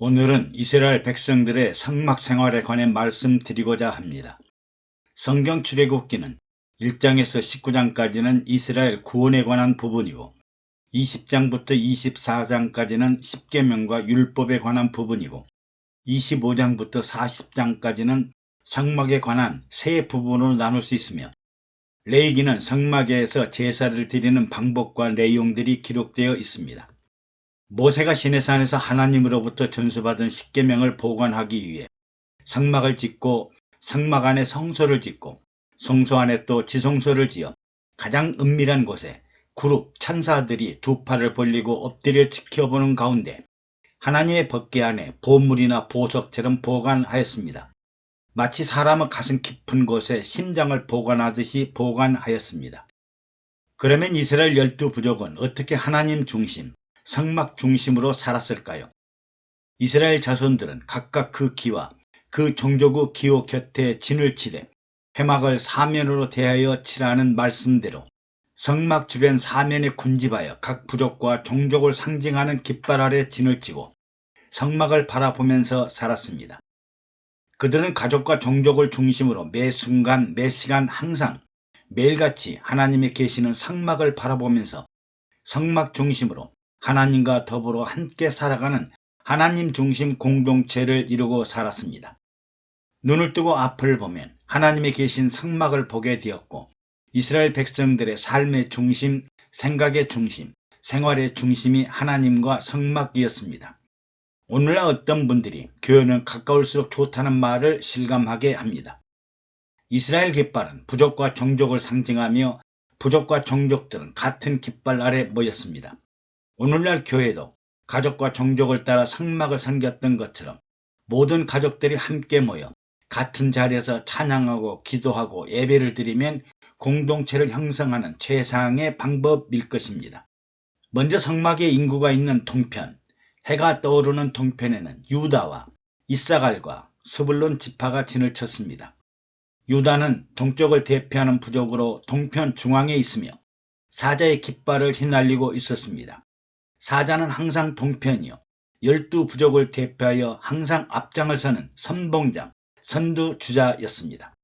오늘은 이스라엘 백성들의 성막 생활에 관해 말씀드리고자 합니다. 성경 출애굽기는 1장에서 19장까지는 이스라엘 구원에 관한 부분이고 20장부터 24장까지는 십계명과 율법에 관한 부분이고 25장부터 40장까지는 성막에 관한 세 부분으로 나눌 수 있으며 레위기는 성막에서 제사를 드리는 방법과 내용들이 기록되어 있습니다. 모세가 시내산에서 하나님으로부터 전수받은 십계명을 보관하기 위해 성막을 짓고 성막 안에 성소를 짓고 성소 안에 또 지성소를 지어 가장 은밀한 곳에 그룹 천사들이 두 팔을 벌리고 엎드려 지켜보는 가운데 하나님의 법궤 안에 보물이나 보석처럼 보관하였습니다. 마치 사람의 가슴 깊은 곳에 심장을 보관하듯이 보관하였습니다. 그러면 이스라엘 12부족은 어떻게 하나님 중심, 성막 중심으로 살았을까요? 이스라엘 자손들은 각각 그 기와 그 종족의 기호 곁에 진을 치되 회막을 사면으로 대하여 치라는 말씀대로 성막 주변 사면에 군집하여 각 부족과 종족을 상징하는 깃발 아래 진을 치고 성막을 바라보면서 살았습니다. 그들은 가족과 종족을 중심으로 매 순간 매 시간 항상 매일같이 하나님이 계시는 성막을 바라보면서 성막 중심으로 하나님과 더불어 함께 살아가는 하나님 중심 공동체를 이루고 살았습니다. 눈을 뜨고 앞을 보면 하나님이 계신 성막을 보게 되었고 이스라엘 백성들의 삶의 중심, 생각의 중심, 생활의 중심이 하나님과 성막이었습니다. 오늘날 어떤 분들이 교회는 가까울수록 좋다는 말을 실감하게 합니다. 이스라엘 깃발은 부족과 종족을 상징하며 부족과 종족들은 같은 깃발 아래 모였습니다. 오늘날 교회도 가족과 종족을 따라 성막을 섬겼던 것처럼 모든 가족들이 함께 모여 같은 자리에서 찬양하고 기도하고 예배를 드리면 공동체를 형성하는 최상의 방법일 것입니다. 먼저 성막의 인구가 있는 동편, 해가 떠오르는 동편에는 유다와 이사갈과 스불론 지파가 진을 쳤습니다. 유다는 동쪽을 대표하는 부족으로 동편 중앙에 있으며 사자의 깃발을 휘날리고 있었습니다. 사자는 항상 동편이요 12부족을 대표하여 항상 앞장을 서는 선봉장, 선두주자였습니다.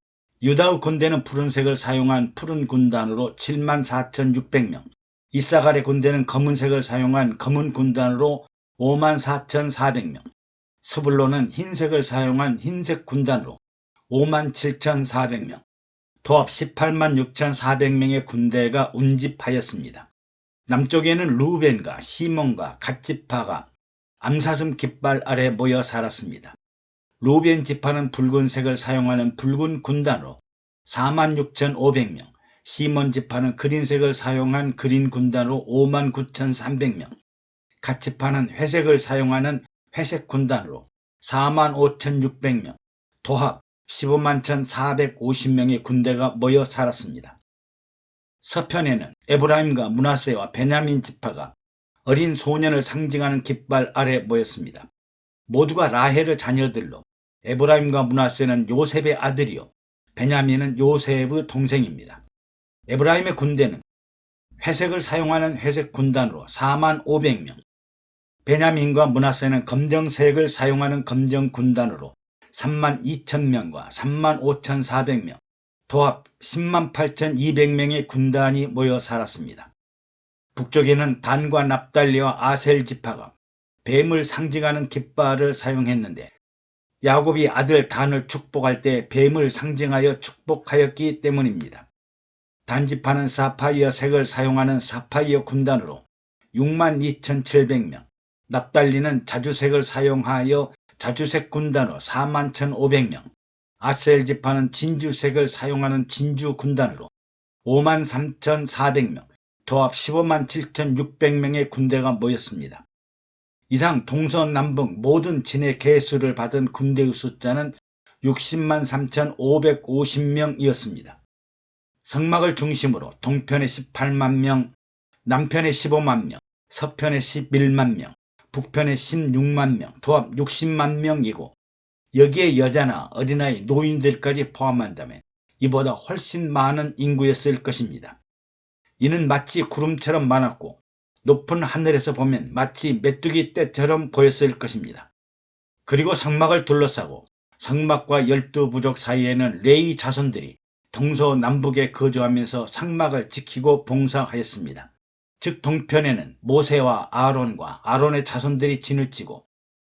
유다의 군대는 푸른색을 사용한 푸른 군단으로 74,600명, 이사갈의 군대는 검은색을 사용한 검은 군단으로 54,400명, 스불론은 흰색을 사용한 흰색 군단으로 57,400명, 도합 186,400명의 군대가 운집하였습니다. 남쪽에는 루벤과 시몬과 갓지파가 암사슴 깃발 아래 모여 살았습니다. 루벤 지파는 붉은색을 사용하는 붉은 군단으로 46,500명, 시몬 지파는 그린색을 사용한 그린 군단으로 59,300명, 갓지파는 회색을 사용하는 회색 군단으로 45,600명, 도합 151,450명의 군대가 모여 살았습니다. 서편에는 에브라임과 므낫세와 베냐민 지파가 어린 소년을 상징하는 깃발 아래 모였습니다. 모두가 라헬의 자녀들로 에브라임과 므낫세는 요셉의 아들이요 베냐민은 요셉의 동생입니다. 에브라임의 군대는 회색을 사용하는 회색 군단으로 45,500명, 베냐민과 므낫세는 검정색을 사용하는 검정 군단으로 32,000명과 35,400명, 도합 108,200명의 군단이 모여 살았습니다. 북쪽에는 단과 납달리와 아셀 지파가 뱀을 상징하는 깃발을 사용했는데 야곱이 아들 단을 축복할 때 뱀을 상징하여 축복하였기 때문입니다. 단 지파는 사파이어 색을 사용하는 사파이어 군단으로 62,700명, 납달리는 자주색을 사용하여 자주색 군단으로 41,500명, 아셀 지파는 진주색을 사용하는 진주 군단으로 53,400명, 도합 157,600명의 군대가 모였습니다. 이상 동서남북 모든 진의 계수를 받은 군대의 숫자는 603,550명이었습니다. 성막을 중심으로 동편에 18만 명, 남편에 15만 명, 서편에 11만 명, 북편에 16만 명, 도합 60만 명이고 여기에 여자나 어린아이, 노인들까지 포함한다면 이보다 훨씬 많은 인구였을 것입니다. 이는 마치 구름처럼 많았고 높은 하늘에서 보면 마치 메뚜기 떼처럼 보였을 것입니다. 그리고 성막을 둘러싸고 성막과 12부족 사이에는 레위 자손들이 동서남북에 거주하면서 성막을 지키고 봉사하였습니다. 즉 동편에는 모세와 아론과 아론의 자손들이 진을 치고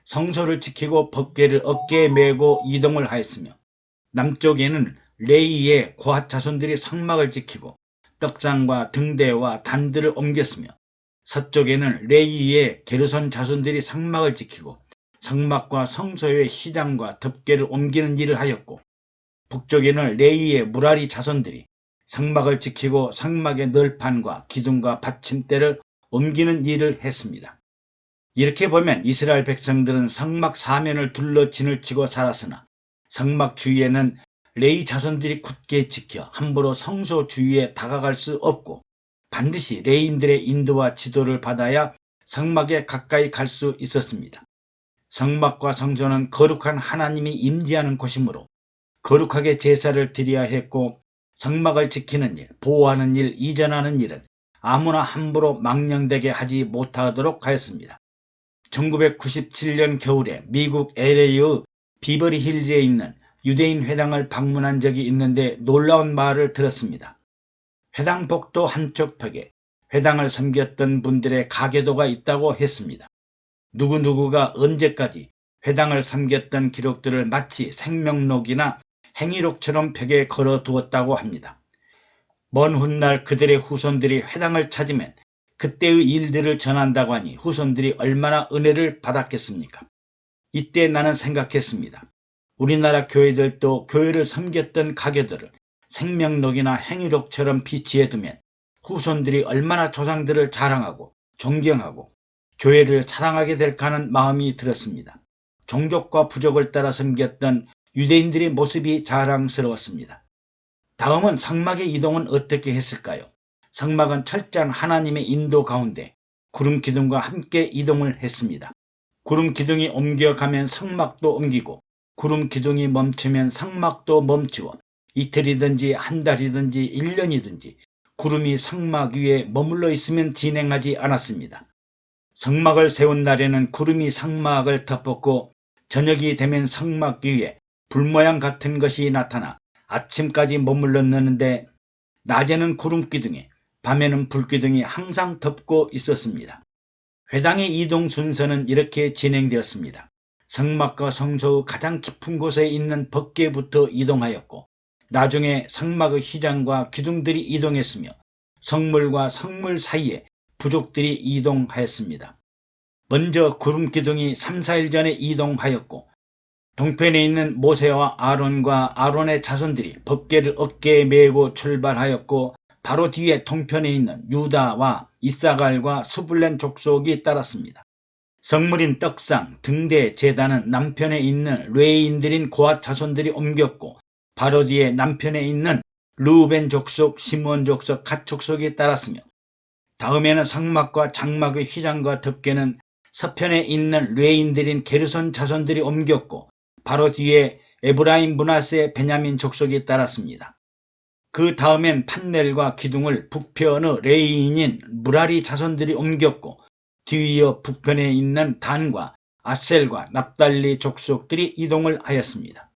성소를 지키고 법궤를 어깨에 메고 이동을 하였으며, 남쪽에는 레위의 고핫 자손들이 성막을 지키고 떡상과 등대와 단들을 옮겼으며, 서쪽에는 레위의 게르손 자손들이 성막을 지키고 성막과 성소의 휘장과 덮개를 옮기는 일을 하였고, 북쪽에는 레위의 무라리 자손들이 성막을 지키고 성막의 널판과 기둥과 받침대를 옮기는 일을 했습니다. 이렇게 보면 이스라엘 백성들은 성막 사면을 둘러 진을 치고 살았으나 성막 주위에는 레위 자손들이 굳게 지켜 함부로 성소 주위에 다가갈 수 없고, 반드시 레위인들의 인도와 지도를 받아야 성막에 가까이 갈 수 있었습니다. 성막과 성소는 거룩한 하나님이 임재하는 곳이므로 거룩하게 제사를 드려야 했고, 성막을 지키는 일, 보호하는 일, 이전하는 일은 아무나 함부로 망령되게 하지 못하도록 하였습니다. 1997년 겨울에 미국 LA의 비버리 힐즈에 있는 유대인 회당을 방문한 적이 있는데 놀라운 말을 들었습니다. 회당 복도 한쪽 벽에 회당을 섬겼던 분들의 가계도가 있다고 했습니다. 누구누구가 언제까지 회당을 섬겼던 기록들을 마치 생명록이나 행위록처럼 벽에 걸어두었다고 합니다. 먼 훗날 그들의 후손들이 회당을 찾으면 그때의 일들을 전한다고 하니 후손들이 얼마나 은혜를 받았겠습니까? 이때 나는 생각했습니다. 우리나라 교회들도 교회를 섬겼던 가게들을 생명록이나 행위록처럼 비치해두면 후손들이 얼마나 조상들을 자랑하고 존경하고 교회를 사랑하게 될까 하는 마음이 들었습니다. 종족과 부족을 따라 섬겼던 유대인들의 모습이 자랑스러웠습니다. 다음은 성막의 이동은 어떻게 했을까요? 성막은 철저한 하나님의 인도 가운데 구름 기둥과 함께 이동을 했습니다. 구름 기둥이 옮겨가면 성막도 옮기고, 구름 기둥이 멈추면 성막도 멈추어 이틀이든지 한 달이든지 1년이든지 구름이 성막 위에 머물러 있으면 진행하지 않았습니다. 성막을 세운 날에는 구름이 성막을 덮었고, 저녁이 되면 성막 위에 불모양 같은 것이 나타나 아침까지 머물렀는데, 낮에는 구름 기둥에 밤에는 불기둥이 항상 덮고 있었습니다. 회당의 이동 순서는 이렇게 진행되었습니다. 성막과 성소의 가장 깊은 곳에 있는 법궤부터 이동하였고, 나중에 성막의 휘장과 기둥들이 이동했으며, 성물과 성물 사이에 부족들이 이동하였습니다. 먼저 구름 기둥이 3, 4일 전에 이동하였고, 동편에 있는 모세와 아론과 아론의 자손들이 법궤를 어깨에 메고 출발하였고, 바로 뒤에 동편에 있는 유다와 이사갈과 스불론 족속이 따랐습니다. 성물인 떡상, 등대, 제단은 남편에 있는 레위인들인 고핫 자손들이 옮겼고, 바로 뒤에 남편에 있는 르우벤 족속, 시므온 족속, 갓 족속이 따랐으며, 다음에는 성막과 장막의 휘장과 덮개는 서편에 있는 레위인들인 게르손 자손들이 옮겼고, 바로 뒤에 에브라임, 므낫세, 베냐민 족속이 따랐습니다. 그 다음엔 판넬과 기둥을 북편의 레위인인 무라리 자손들이 옮겼고, 뒤이어 북편에 있는 단과 아셀과 납달리 족속들이 이동을 하였습니다.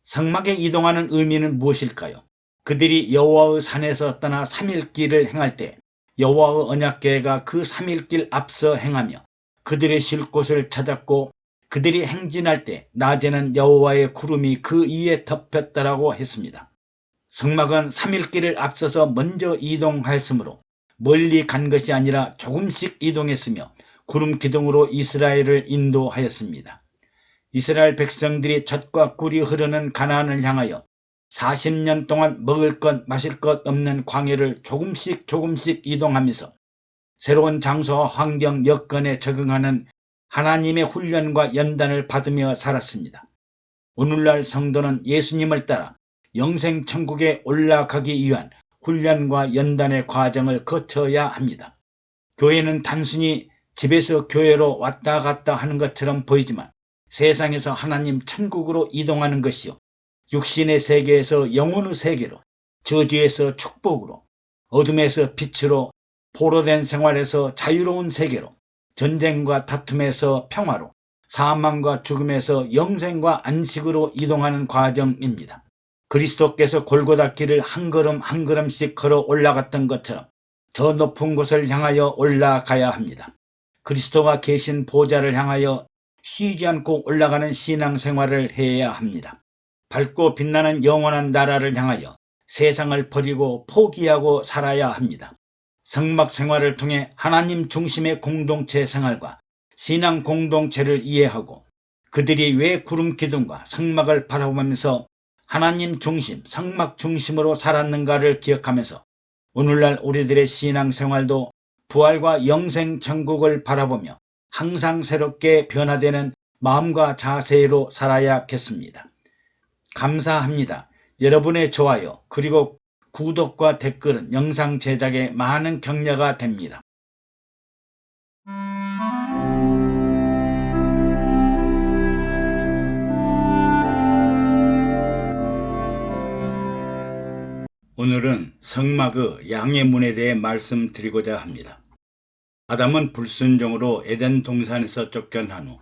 성막에 이동하는 의미는 무엇일까요? 그들이 여호와의 산에서 떠나 3일길을 행할 때 여호와의 언약궤가 그 3일길 앞서 행하며 그들의 쉴 곳을 찾았고, 그들이 행진할 때 낮에는 여호와의 구름이 그 위에 덮였다라고 했습니다. 성막은 3일길을 앞서서 먼저 이동하였으므로 멀리 간 것이 아니라 조금씩 이동했으며 구름 기둥으로 이스라엘을 인도하였습니다. 이스라엘 백성들이 젖과 꿀이 흐르는 가나안을 향하여 40년 동안 먹을 것 마실 것 없는 광야를 조금씩 이동하면서 새로운 장소와 환경 여건에 적응하는 하나님의 훈련과 연단을 받으며 살았습니다. 오늘날 성도는 예수님을 따라 영생 천국에 올라가기 위한 훈련과 연단의 과정을 거쳐야 합니다. 교회는 단순히 집에서 교회로 왔다 갔다 하는 것처럼 보이지만 세상에서 하나님 천국으로 이동하는 것이요, 육신의 세계에서 영혼의 세계로, 저주에서 축복으로, 어둠에서 빛으로, 포로된 생활에서 자유로운 세계로, 전쟁과 다툼에서 평화로, 사망과 죽음에서 영생과 안식으로 이동하는 과정입니다. 그리스도께서 골고다 길을 한 걸음 한 걸음씩 걸어 올라갔던 것처럼 더 높은 곳을 향하여 올라가야 합니다. 그리스도가 계신 보좌를 향하여 쉬지 않고 올라가는 신앙생활을 해야 합니다. 밝고 빛나는 영원한 나라를 향하여 세상을 버리고 포기하고 살아야 합니다. 성막 생활을 통해 하나님 중심의 공동체 생활과 신앙 공동체를 이해하고 그들이 왜 구름 기둥과 성막을 바라보면서 하나님 중심, 성막 중심으로 살았는가를 기억하면서 오늘날 우리들의 신앙 생활도 부활과 영생 천국을 바라보며 항상 새롭게 변화되는 마음과 자세로 살아야겠습니다. 감사합니다. 여러분의 좋아요 그리고 구독과 댓글은 영상 제작에 많은 격려가 됩니다. 오늘은 성막의 양의 문에 대해 말씀드리고자 합니다. 아담은 불순종으로 에덴 동산에서 쫓겨난 후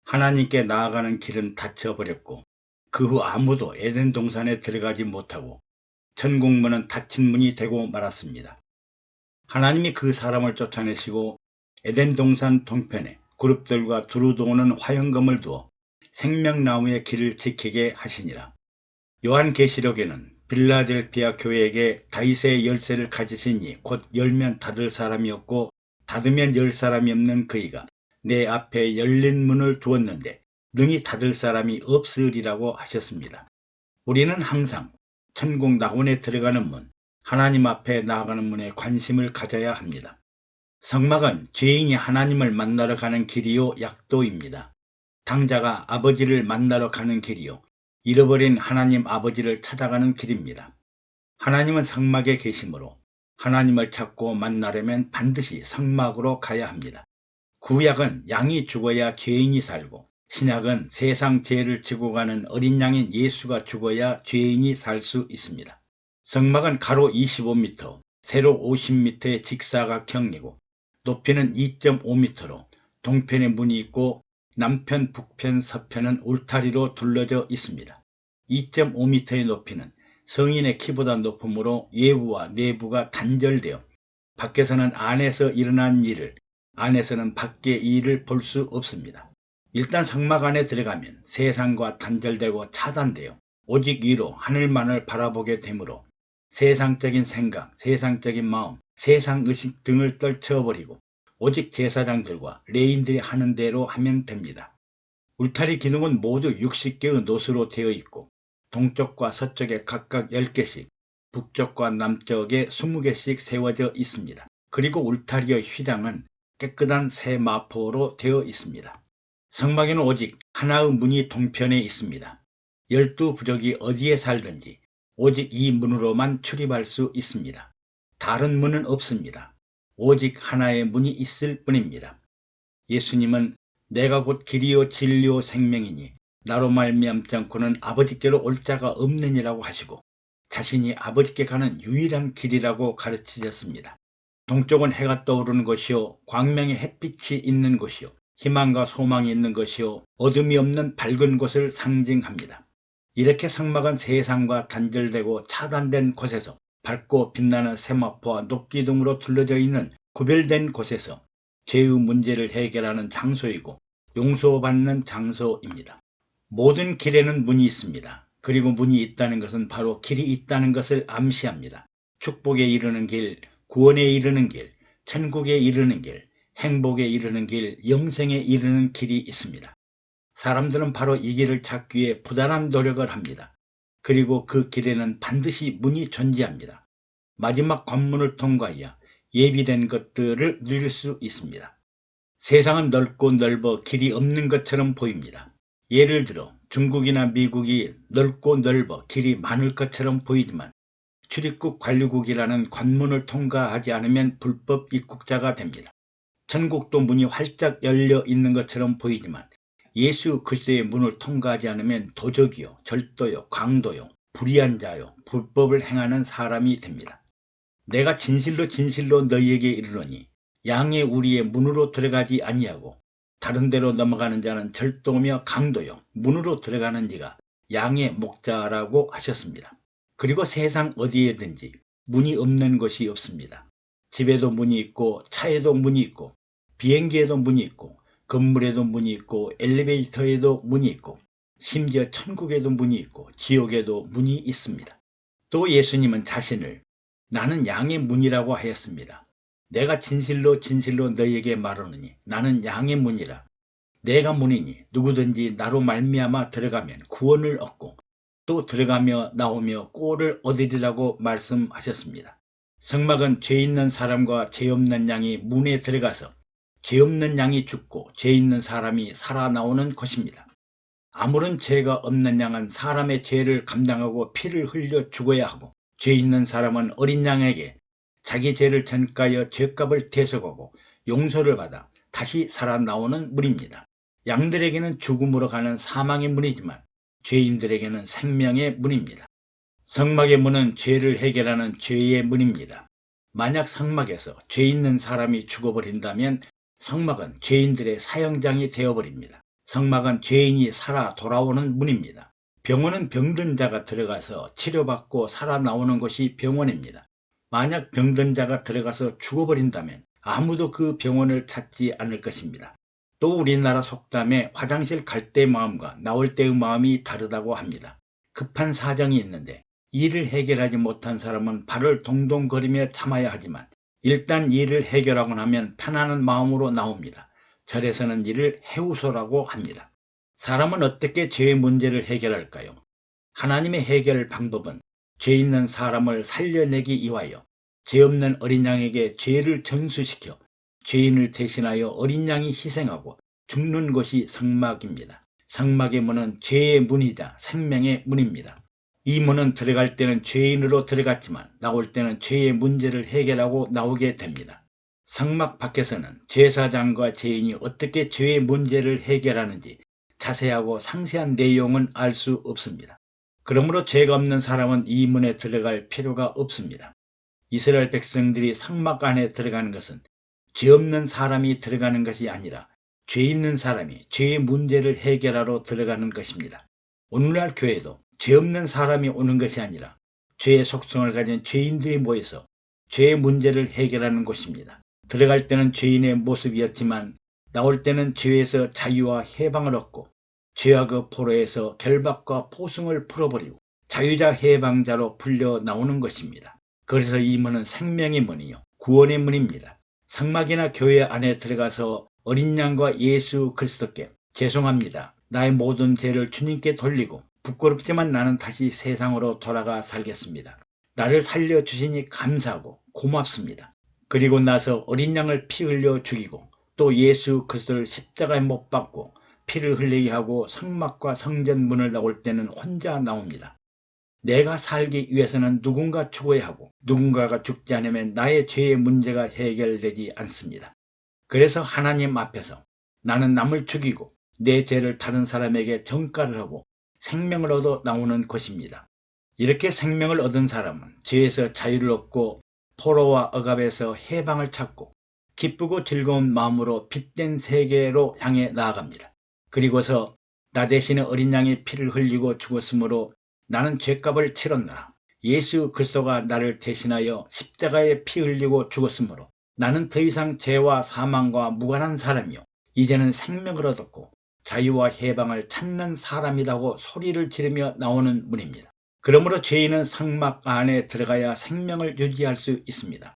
하나님께 나아가는 길은 닫혀버렸고 그 후 아무도 에덴 동산에 들어가지 못하고 천국문은 닫힌 문이 되고 말았습니다. 하나님이 그 사람을 쫓아내시고 에덴 동산 동편에 그룹들과 두루 도는 화형검을 두어 생명나무의 길을 지키게 하시니라. 요한계시록에는 빌라델피아 교회에게 다윗의 열쇠를 가지신 이 곧 열면 닫을 사람이 없고 닫으면 열 사람이 없는 그이가 내 앞에 열린 문을 두었는데 능히 닫을 사람이 없으리라고 하셨습니다. 우리는 항상 천국 낙원에 들어가는 문, 하나님 앞에 나아가는 문에 관심을 가져야 합니다. 성막은 죄인이 하나님을 만나러 가는 길이요 약도입니다. 당자가 아버지를 만나러 가는 길이요 잃어버린 하나님 아버지를 찾아가는 길입니다. 하나님은 성막에 계시므로 하나님을 찾고 만나려면 반드시 성막으로 가야 합니다. 구약은 양이 죽어야 죄인이 살고 신약은 세상 죄를 지고 가는 어린 양인 예수가 죽어야 죄인이 살 수 있습니다. 성막은 가로 25m, 세로 50m의 직사각형이고 높이는 2.5m로 동편에 문이 있고 남편, 북편, 서편은 울타리로 둘러져 있습니다. 2.5m의 높이는 성인의 키보다 높으므로 외부와 내부가 단절되어 밖에서는 안에서 일어난 일을, 안에서는 밖의 일을 볼 수 없습니다. 일단 성막 안에 들어가면 세상과 단절되고 차단되어 오직 위로 하늘만을 바라보게 되므로 세상적인 생각, 세상적인 마음, 세상의식 등을 떨쳐버리고 오직 제사장들과 레인들이 하는 대로 하면 됩니다. 울타리 기둥은 모두 60개의 노수로 되어 있고 동쪽과 서쪽에 각각 10개씩, 북쪽과 남쪽에 20개씩 세워져 있습니다. 그리고 울타리의 휘장은 깨끗한 새 마포로 되어 있습니다. 성막에는 오직 하나의 문이 동편에 있습니다. 12부족이 어디에 살든지 오직 이 문으로만 출입할 수 있습니다. 다른 문은 없습니다. 오직 하나의 문이 있을 뿐입니다. 예수님은 내가 곧 길이요 진리요 생명이니 나로 말미암지 않고는 아버지께로 올 자가 없느니라고 하시고 자신이 아버지께 가는 유일한 길이라고 가르치셨습니다. 동쪽은 해가 떠오르는 곳이요 광명의 햇빛이 있는 곳이요 희망과 소망이 있는 것이요 어둠이 없는 밝은 곳을 상징합니다. 이렇게 성막은 세상과 단절되고 차단된 곳에서 밝고 빛나는 세마포와 녹기둥으로 둘러져 있는 구별된 곳에서 죄의 문제를 해결하는 장소이고 용서받는 장소입니다. 모든 길에는 문이 있습니다. 그리고 문이 있다는 것은 바로 길이 있다는 것을 암시합니다. 축복에 이르는 길, 구원에 이르는 길, 천국에 이르는 길, 행복에 이르는 길, 영생에 이르는 길이 있습니다. 사람들은 바로 이 길을 찾기 위해 부단한 노력을 합니다. 그리고 그 길에는 반드시 문이 존재합니다. 마지막 관문을 통과해야 예비된 것들을 누릴 수 있습니다. 세상은 넓고 넓어 길이 없는 것처럼 보입니다. 예를 들어 중국이나 미국이 넓고 넓어 길이 많을 것처럼 보이지만 출입국 관리국이라는 관문을 통과하지 않으면 불법 입국자가 됩니다. 천국도 문이 활짝 열려 있는 것처럼 보이지만 예수 그리스도의 문을 통과하지 않으면 도적이요, 절도요, 강도요, 불의한 자요, 불법을 행하는 사람이 됩니다. 내가 진실로 진실로 너희에게 이르노니 양의 우리의 문으로 들어가지 아니하고 다른 데로 넘어가는 자는 절도며 강도요 문으로 들어가는 이가 양의 목자라고 하셨습니다. 그리고 세상 어디에든지 문이 없는 곳이 없습니다. 집에도 문이 있고 차에도 문이 있고 비행기에도 문이 있고 건물에도 문이 있고 엘리베이터에도 문이 있고 심지어 천국에도 문이 있고 지옥에도 문이 있습니다. 또 예수님은 자신을 나는 양의 문이라고 하였습니다. 내가 진실로 진실로 너희에게 말하노니 나는 양의 문이라. 내가 문이니 누구든지 나로 말미암아 들어가면 구원을 얻고 또 들어가며 나오며 꼴을 얻으리라고 말씀하셨습니다. 성막은 죄 있는 사람과 죄 없는 양이 문에 들어가서 죄 없는 양이 죽고 죄 있는 사람이 살아나오는 것입니다. 아무런 죄가 없는 양은 사람의 죄를 감당하고 피를 흘려 죽어야 하고 죄 있는 사람은 어린 양에게 자기 죄를 전가하여 죄값을 대속하고 용서를 받아 다시 살아나오는 문입니다. 양들에게는 죽음으로 가는 사망의 문이지만 죄인들에게는 생명의 문입니다. 성막의 문은 죄를 해결하는 죄의 문입니다. 만약 성막에서 죄 있는 사람이 죽어버린다면 성막은 죄인들의 사형장이 되어버립니다. 성막은 죄인이 살아 돌아오는 문입니다. 병원은 병든 자가 들어가서 치료받고 살아나오는 곳이 병원입니다. 만약 병든 자가 들어가서 죽어버린다면 아무도 그 병원을 찾지 않을 것입니다. 또 우리나라 속담에 화장실 갈 때 마음과 나올 때의 마음이 다르다고 합니다. 급한 사정이 있는데 일을 해결하지 못한 사람은 발을 동동거리며 참아야 하지만 일단 일을 해결하고 나면 편안한 마음으로 나옵니다. 절에서는 이를 해우소라고 합니다. 사람은 어떻게 죄의 문제를 해결할까요? 하나님의 해결 방법은 죄 있는 사람을 살려내기 위하여 죄 없는 어린 양에게 죄를 전수시켜 죄인을 대신하여 어린 양이 희생하고 죽는 것이 성막입니다. 성막의 문은 죄의 문이자 생명의 문입니다. 이 문은 들어갈 때는 죄인으로 들어갔지만 나올 때는 죄의 문제를 해결하고 나오게 됩니다. 성막 밖에서는 제사장과 죄인이 어떻게 죄의 문제를 해결하는지 자세하고 상세한 내용은 알 수 없습니다. 그러므로 죄가 없는 사람은 이 문에 들어갈 필요가 없습니다. 이스라엘 백성들이 성막 안에 들어가는 것은 죄 없는 사람이 들어가는 것이 아니라 죄 있는 사람이 죄의 문제를 해결하러 들어가는 것입니다. 오늘날 교회도 죄 없는 사람이 오는 것이 아니라 죄의 속성을 가진 죄인들이 모여서 죄의 문제를 해결하는 곳입니다. 들어갈 때는 죄인의 모습이었지만 나올 때는 죄에서 자유와 해방을 얻고 죄와 그 포로에서 결박과 포승을 풀어버리고 자유자 해방자로 풀려 나오는 것입니다. 그래서 이 문은 생명의 문이요 구원의 문입니다. 성막이나 교회 안에 들어가서 어린 양과 예수 그리스도께 죄송합니다. 나의 모든 죄를 주님께 돌리고 부끄럽지만 나는 다시 세상으로 돌아가 살겠습니다. 나를 살려주시니 감사하고 고맙습니다. 그리고 나서 어린 양을 피 흘려 죽이고 또 예수 그리스도를 십자가에 못 박고 피를 흘리게 하고 성막과 성전 문을 나올 때는 혼자 나옵니다. 내가 살기 위해서는 누군가 죽어야 하고 누군가가 죽지 않으면 나의 죄의 문제가 해결되지 않습니다. 그래서 하나님 앞에서 나는 남을 죽이고 내 죄를 다른 사람에게 전가를 하고 생명을 얻어 나오는 것입니다. 이렇게 생명을 얻은 사람은 죄에서 자유를 얻고 포로와 억압에서 해방을 찾고 기쁘고 즐거운 마음으로 빛된 세계로 향해 나아갑니다. 그리고서 나 대신에 어린 양의 피를 흘리고 죽었으므로 나는 죄값을 치렀노라. 예수 그리스도가 나를 대신하여 십자가에 피 흘리고 죽었으므로 나는 더 이상 죄와 사망과 무관한 사람이요 이제는 생명을 얻었고 자유와 해방을 찾는 사람이라고 소리를 지르며 나오는 문입니다. 그러므로 죄인은 성막 안에 들어가야 생명을 유지할 수 있습니다.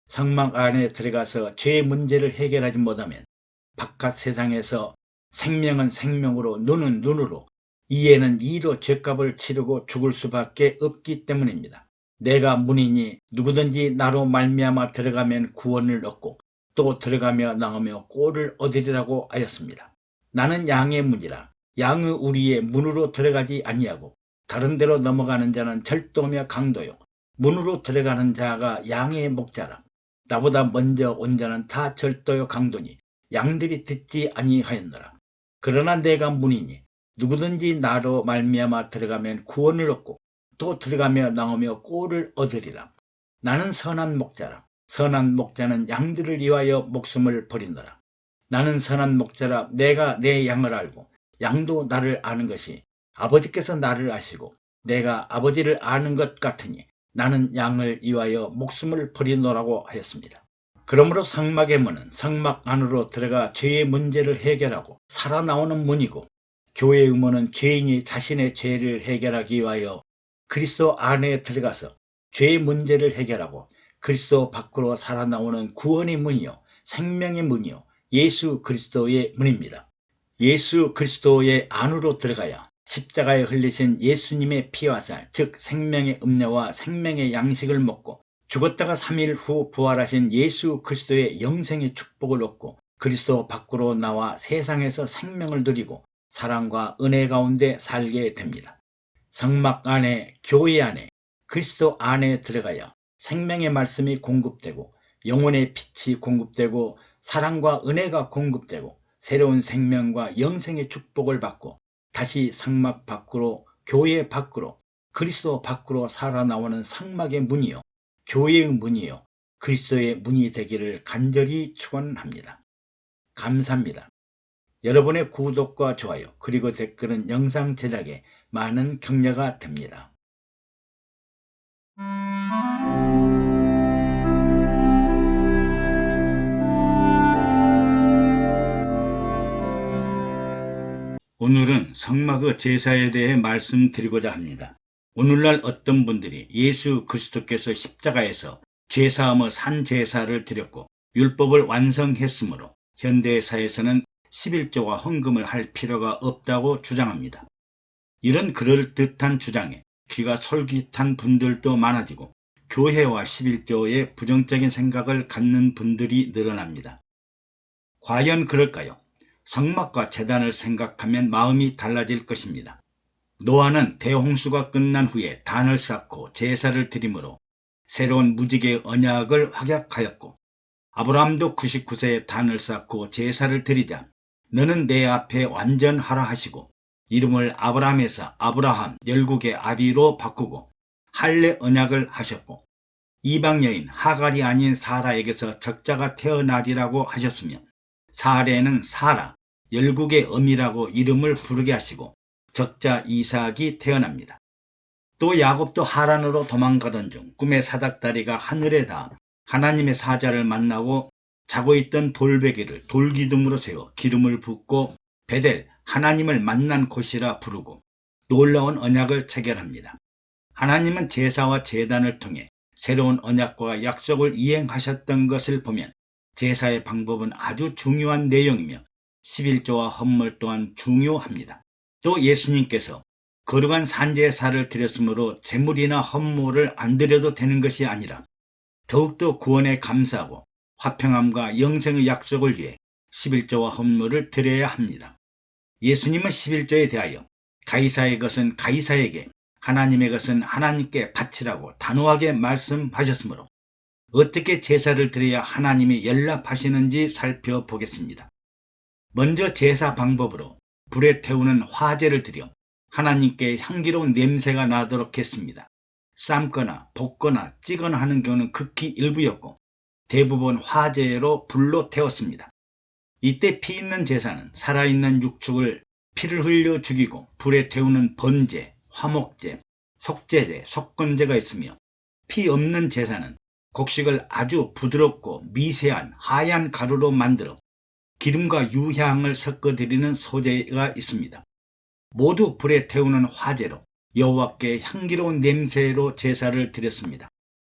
성막 안에 들어가서 죄의 문제를 해결하지 못하면 바깥 세상에서 생명은 생명으로 눈은 눈으로 이해는 이로 죄값을 치르고 죽을 수밖에 없기 때문입니다. 내가 문이니 누구든지 나로 말미암아 들어가면 구원을 얻고 또 들어가며 나오며 꼴을 얻으리라고 하였습니다. 나는 양의 문이라 양의 우리의 문으로 들어가지 아니하고 다른 데로 넘어가는 자는 절도며 강도요 문으로 들어가는 자가 양의 목자라. 나보다 먼저 온 자는 다 절도요 강도니 양들이 듣지 아니하였노라. 그러나 내가 문이니 누구든지 나로 말미암아 들어가면 구원을 얻고 또 들어가며 나오며 꼴을 얻으리라. 나는 선한 목자라. 선한 목자는 양들을 위하여 목숨을 버리노라. 나는 선한 목자라 내가 내 양을 알고 양도 나를 아는 것이 아버지께서 나를 아시고 내가 아버지를 아는 것 같으니 나는 양을 위하여 목숨을 버리노라고 하였습니다. 그러므로 성막의 문은 성막 안으로 들어가 죄의 문제를 해결하고 살아나오는 문이고, 교회의 문은 죄인이 자신의 죄를 해결하기 위하여 그리스도 안에 들어가서 죄의 문제를 해결하고 그리스도 밖으로 살아나오는 구원의 문이요 생명의 문이요 예수 그리스도의 문입니다. 예수 그리스도의 안으로 들어가야 십자가에 흘리신 예수님의 피와 살, 즉 생명의 음료와 생명의 양식을 먹고 죽었다가 3일 후 부활하신 예수 그리스도의 영생의 축복을 얻고 그리스도 밖으로 나와 세상에서 생명을 누리고 사랑과 은혜 가운데 살게 됩니다. 성막 안에, 교회 안에, 그리스도 안에 들어가야 생명의 말씀이 공급되고 영혼의 빛이 공급되고 사랑과 은혜가 공급되고 새로운 생명과 영생의 축복을 받고 다시 성막 밖으로, 교회 밖으로, 그리스도 밖으로 살아나오는 성막의 문이요 교회의 문이요 그리스도의 문이 되기를 간절히 축원합니다. 감사합니다. 여러분의 구독과 좋아요 그리고 댓글은 영상 제작에 많은 격려가 됩니다. 오늘은 성막의 제사에 대해 말씀드리고자 합니다. 오늘날 어떤 분들이 예수 그리스도께서 십자가에서 죄사함의 산제사를 드렸고 율법을 완성했으므로 현대사에서는 11조와 헌금을 할 필요가 없다고 주장합니다. 이런 그럴듯한 주장에 귀가 솔깃한 분들도 많아지고 교회와 11조에 부정적인 생각을 갖는 분들이 늘어납니다. 과연 그럴까요? 성막과 제단을 생각하면 마음이 달라질 것입니다. 노아는 대홍수가 끝난 후에 단을 쌓고 제사를 드림으로 새로운 무지개의 언약을 확약하였고, 아브라함도 99세에 단을 쌓고 제사를 드리자 너는 내 앞에 완전하라 하시고 이름을 아브라함에서 아브라함 열국의 아비로 바꾸고 할례 언약을 하셨고, 이방 여인 하갈이 아닌 사라에게서 적자가 태어나리라고 하셨으며 사레는 사라, 열국의 어미라고 이름을 부르게 하시고 적자 이삭이 태어납니다. 또 야곱도 하란으로 도망가던 중 꿈의 사닥다리가 하늘에 닿아 하나님의 사자를 만나고 자고 있던 돌베개를 돌기둥으로 세워 기름을 붓고 베델, 하나님을 만난 곳이라 부르고 놀라운 언약을 체결합니다. 하나님은 제사와 제단을 통해 새로운 언약과 약속을 이행하셨던 것을 보면 제사의 방법은 아주 중요한 내용이며 11조와 헌물 또한 중요합니다. 또 예수님께서 거룩한 산제사를 드렸으므로 제물이나 헌물을 안 드려도 되는 것이 아니라 더욱더 구원에 감사하고 화평함과 영생의 약속을 위해 11조와 헌물을 드려야 합니다. 예수님은 11조에 대하여 가이사의 것은 가이사에게, 하나님의 것은 하나님께 바치라고 단호하게 말씀하셨으므로 어떻게 제사를 드려야 하나님이 연락하시는지 살펴보겠습니다. 먼저 제사 방법으로 불에 태우는 화제를 드려 하나님께 향기로운 냄새가 나도록 했습니다. 삶거나 볶거나 찌거나 하는 경우는 극히 일부였고 대부분 화제로 불로 태웠습니다. 이때 피 있는 제사는 살아있는 육축을 피를 흘려 죽이고 불에 태우는 번제, 화목제, 속제제, 속건제가 있으며 피 없는 제사는 곡식을 아주 부드럽고 미세한 하얀 가루로 만들어 기름과 유향을 섞어 드리는 소제가 있습니다. 모두 불에 태우는 화제로 여호와께 향기로운 냄새로 제사를 드렸습니다.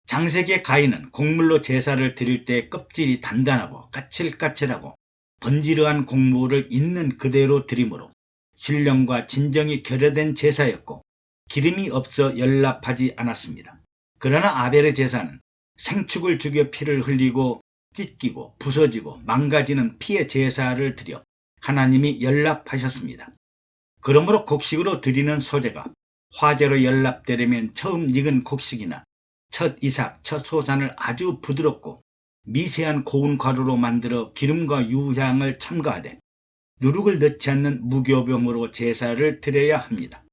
장세기의 가인은 곡물로 제사를 드릴 때 껍질이 단단하고 까칠까칠하고 번지르한 곡물을 있는 그대로 드림으로 신령과 진정이 결여된 제사였고 기름이 없어 연락하지 않았습니다. 그러나 아벨의 제사는 생축을 죽여 피를 흘리고 찢기고 부서지고 망가지는 피의 제사를 드려 하나님이 연락하셨습니다. 그러므로 곡식으로 드리는 소제가 화제로 연락되려면 처음 익은 곡식이나 첫 이삭, 첫 소산을 아주 부드럽고 미세한 고운 가루로 만들어 기름과 유향을 첨가하되 누룩을 넣지 않는 무교병으로 제사를 드려야 합니다.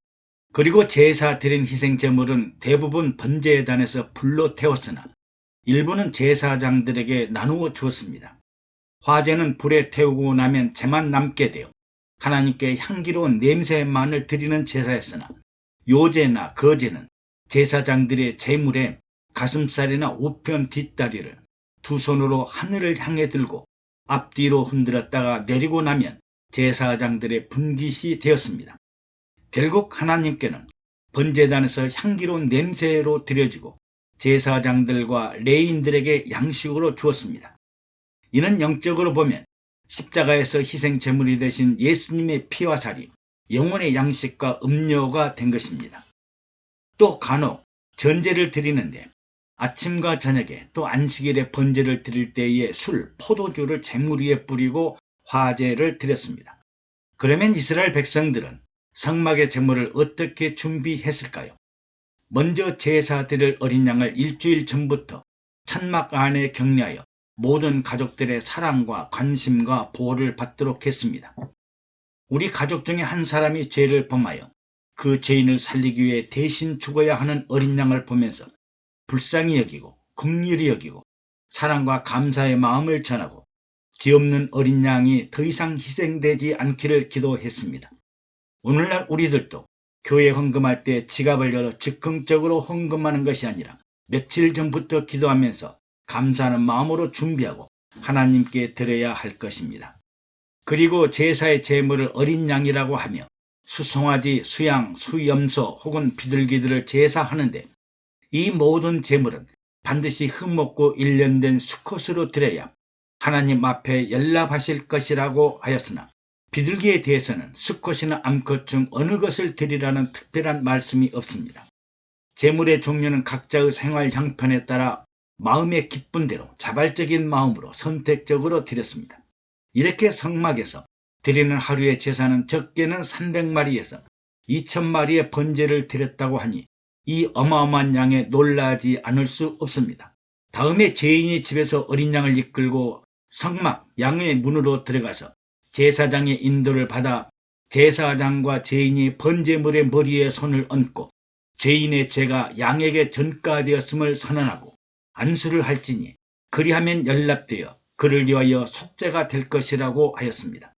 그리고 제사 드린 희생제물은 대부분 번제단에서 불로 태웠으나 일부는 제사장들에게 나누어 주었습니다. 화제는 불에 태우고 나면 재만 남게 되어 하나님께 향기로운 냄새만을 드리는 제사였으나 요제나 거제는 제사장들의 제물에 가슴살이나 우편 뒷다리를 두 손으로 하늘을 향해 들고 앞뒤로 흔들었다가 내리고 나면 제사장들의 분깃이 되었습니다. 결국 하나님께는 번제단에서 향기로운 냄새로 드려지고 제사장들과 레위인들에게 양식으로 주었습니다. 이는 영적으로 보면 십자가에서 희생 제물이 되신 예수님의 피와 살이 영혼의 양식과 음료가 된 것입니다. 또 간혹 전제를 드리는데 아침과 저녁에 또 안식일에 번제를 드릴 때에 술, 포도주를 제물 위에 뿌리고 화제를 드렸습니다. 그러면 이스라엘 백성들은 성막의 제물을 어떻게 준비했을까요? 먼저 제사 드릴 어린 양을 일주일 전부터 천막 안에 격려하여 모든 가족들의 사랑과 관심과 보호를 받도록 했습니다. 우리 가족 중에 한 사람이 죄를 범하여 그 죄인을 살리기 위해 대신 죽어야 하는 어린 양을 보면서 불쌍히 여기고 긍휼히 여기고 사랑과 감사의 마음을 전하고 죄 없는 어린 양이 더 이상 희생되지 않기를 기도했습니다. 오늘날 우리들도 교회 헌금할 때 지갑을 열어 즉흥적으로 헌금하는 것이 아니라 며칠 전부터 기도하면서 감사하는 마음으로 준비하고 하나님께 드려야 할 것입니다. 그리고 제사의 제물을 어린 양이라고 하며 수송아지, 수양, 수염소 혹은 비둘기들을 제사하는데 이 모든 제물은 반드시 흠없고 일련된 수컷으로 드려야 하나님 앞에 연락하실 것이라고 하였으나 비둘기에 대해서는 수컷이나 암컷 중 어느 것을 드리라는 특별한 말씀이 없습니다. 제물의 종류는 각자의 생활 형편에 따라 마음의 기쁜 대로 자발적인 마음으로 선택적으로 드렸습니다. 이렇게 성막에서 드리는 하루의 제사는 적게는 300마리에서 2000마리의 번제를 드렸다고 하니 이 어마어마한 양에 놀라지 않을 수 없습니다. 다음에 죄인이 집에서 어린 양을 이끌고 성막 양의 문으로 들어가서 제사장의 인도를 받아 제사장과 죄인이 번제물의 머리에 손을 얹고 죄인의 죄가 양에게 전가되었음을 선언하고 안수를 할지니 그리하면 연락되어 그를 위하여 속죄가 될 것이라고 하였습니다.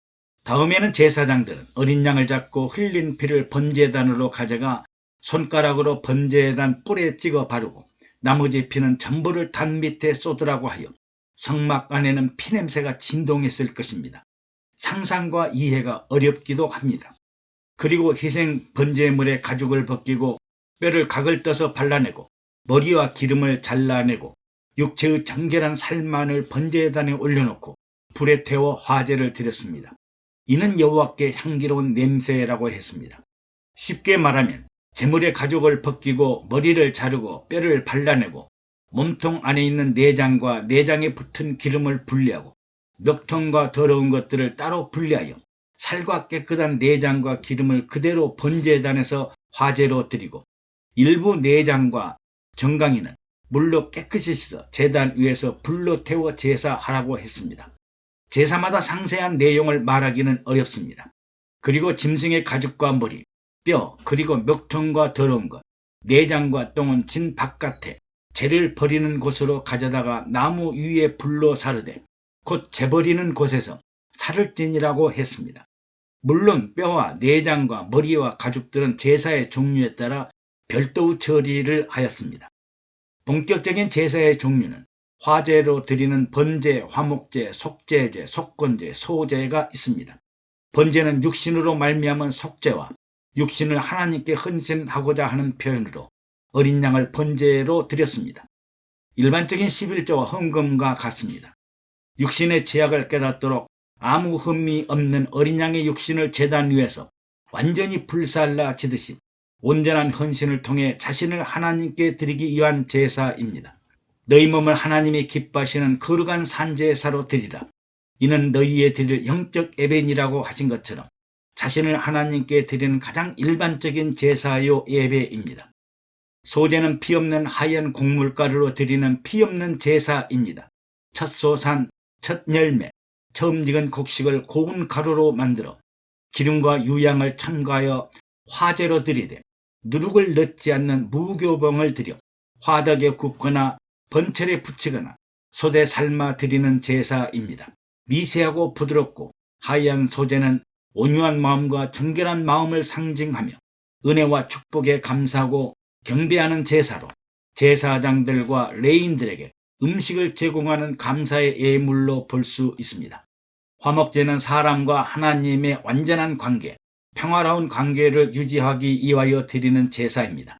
다음에는 제사장들은 어린 양을 잡고 흘린 피를 번제단으로 가져가 손가락으로 번제단 뿔에 찍어 바르고 나머지 피는 전부를 단 밑에 쏟으라고 하여 성막 안에는 피냄새가 진동했을 것입니다. 상상과 이해가 어렵기도 합니다. 그리고 희생 번제물의 가죽을 벗기고 뼈를 각을 떠서 발라내고 머리와 기름을 잘라내고 육체의 정결한 살만을 번제단에 올려놓고 불에 태워 화제를 드렸습니다. 이는 여호와께 향기로운 냄새라고 했습니다. 쉽게 말하면 제물의 가죽을 벗기고 머리를 자르고 뼈를 발라내고 몸통 안에 있는 내장과 내장에 붙은 기름을 분리하고 멱통과 더러운 것들을 따로 분리하여 살과 깨끗한 내장과 기름을 그대로 번제단에서 화제로 드리고 일부 내장과 정강이는 물로 깨끗이 씻어 제단 위에서 불로 태워 제사하라고 했습니다. 제사마다 상세한 내용을 말하기는 어렵습니다. 그리고 짐승의 가죽과 머리, 뼈, 그리고 멱통과 더러운 것, 내장과 똥은 진 바깥에 재를 버리는 곳으로 가져다가 나무 위에 불로 사르되 곧 재버리는 곳에서 살을 찌니라고 했습니다. 물론 뼈와 내장과 머리와 가죽들은 제사의 종류에 따라 별도의 처리를 하였습니다. 본격적인 제사의 종류는 화제로 드리는 번제, 화목제, 속죄제, 속건제, 소제가 있습니다. 번제는 육신으로 말미암은 속죄와 육신을 하나님께 헌신하고자 하는 표현으로 어린 양을 번제로 드렸습니다. 일반적인 11조와 헌금과 같습니다. 육신의 죄악을 깨닫도록 아무 흠이 없는 어린 양의 육신을 제단 위에서 완전히 불살라지듯이 온전한 헌신을 통해 자신을 하나님께 드리기 위한 제사입니다. 너희 몸을 하나님이 기뻐하시는 거룩한 산제사로 드리라. 이는 너희의 드릴 영적 예배니라고 하신 것처럼 자신을 하나님께 드리는 가장 일반적인 제사요 예배입니다. 소제는 피 없는 하얀 곡물가루로 드리는 피 없는 제사입니다. 첫 소산, 첫 열매, 처음 익은 곡식을 고운 가루로 만들어 기름과 유향을 첨가하여 화제로 드리되 누룩을 넣지 않는 무교봉을 드려 화덕에 굽거나 번철에 붙이거나 솥에 삶아 드리는 제사입니다. 미세하고 부드럽고 하얀 소재는 온유한 마음과 정결한 마음을 상징하며 은혜와 축복에 감사하고 경배하는 제사로 제사장들과 레인들에게 음식을 제공하는 감사의 예물로 볼 수 있습니다. 화목제는 사람과 하나님의 완전한 관계, 평화로운 관계를 유지하기 위하여 드리는 제사입니다.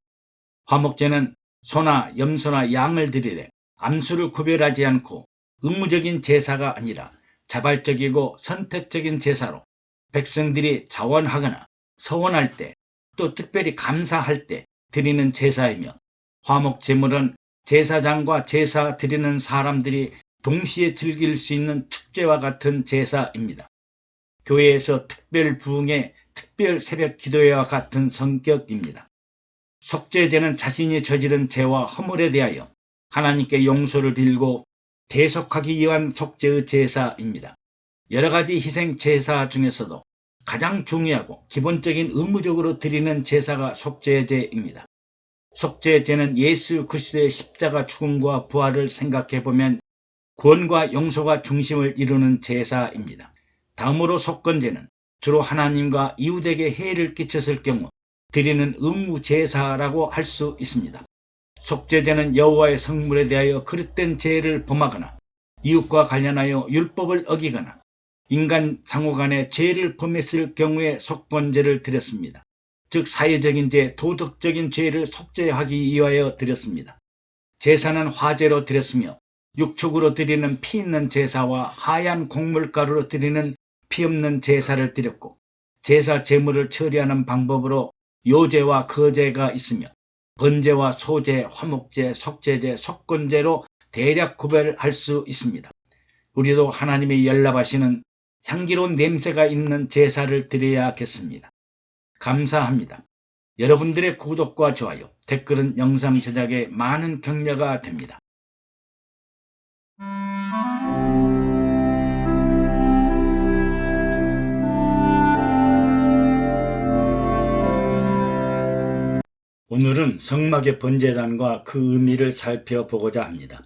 화목제는 소나 염소나 양을 드리되 암수를 구별하지 않고 의무적인 제사가 아니라 자발적이고 선택적인 제사로 백성들이 자원하거나 서원할 때, 또 특별히 감사할 때 드리는 제사이며, 화목제물은 제사장과 제사 드리는 사람들이 동시에 즐길 수 있는 축제와 같은 제사입니다. 교회에서 특별 부흥의 특별 새벽 기도회와 같은 성격입니다. 속죄제는 자신이 저지른 죄와 허물에 대하여 하나님께 용서를 빌고 대속하기 위한 속죄의 제사입니다. 여러 가지 희생 제사 중에서도 가장 중요하고 기본적인 의무적으로 드리는 제사가 속죄제입니다. 속죄제는 예수 그리스도의 십자가 죽음과 부활을 생각해보면 구원과 용서가 중심을 이루는 제사입니다. 다음으로 속건제는 주로 하나님과 이웃에게 해를 끼쳤을 경우 드리는 의무 제사라고 할 수 있습니다. 속죄제는 여호와의 성물에 대하여 그릇된 죄를 범하거나 이웃과 관련하여 율법을 어기거나 인간 상호 간에 죄를 범했을 경우에 속건제를 드렸습니다. 즉 사회적인 죄, 도덕적인 죄를 속죄하기 위하여 드렸습니다. 제사는 화제로 드렸으며 육축으로 드리는 피 있는 제사와 하얀 곡물가루로 드리는 피 없는 제사를 드렸고, 제사 제물을 처리하는 방법으로 요제와 거제가 있으며 번제와 소제, 화목제, 속죄제, 속건제로 대략 구별할 수 있습니다. 우리도 하나님이 연락하시는 향기로운 냄새가 있는 제사를 드려야겠습니다. 감사합니다. 여러분들의 구독과 좋아요, 댓글은 영상 제작에 많은 격려가 됩니다. 오늘은 성막의 번제단과 그 의미를 살펴보고자 합니다.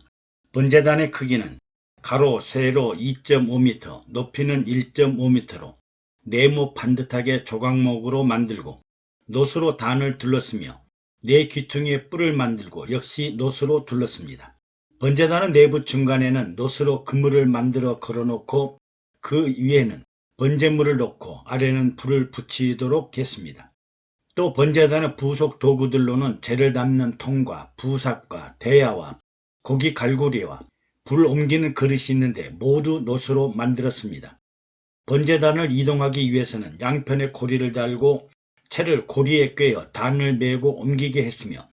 번제단의 크기는 가로, 세로 2.5m, 높이는 1.5m로 네모 반듯하게 조각목으로 만들고 노수로 단을 둘렀으며 네 귀퉁이에 뿔을 만들고 역시 노수로 둘렀습니다. 번제단은 내부 중간에는 노수로 그물을 만들어 걸어놓고 그 위에는 번제물을 놓고 아래는 불을 붙이도록 했습니다. 또 번제단의 부속 도구들로는 재를 담는 통과 부삽과 대야와 고기 갈고리와 불 옮기는 그릇이 있는데 모두 노수로 만들었습니다. 번제단을 이동하기 위해서는 양편에 고리를 달고 채를 고리에 꿰어 단을 메고 옮기게 했으며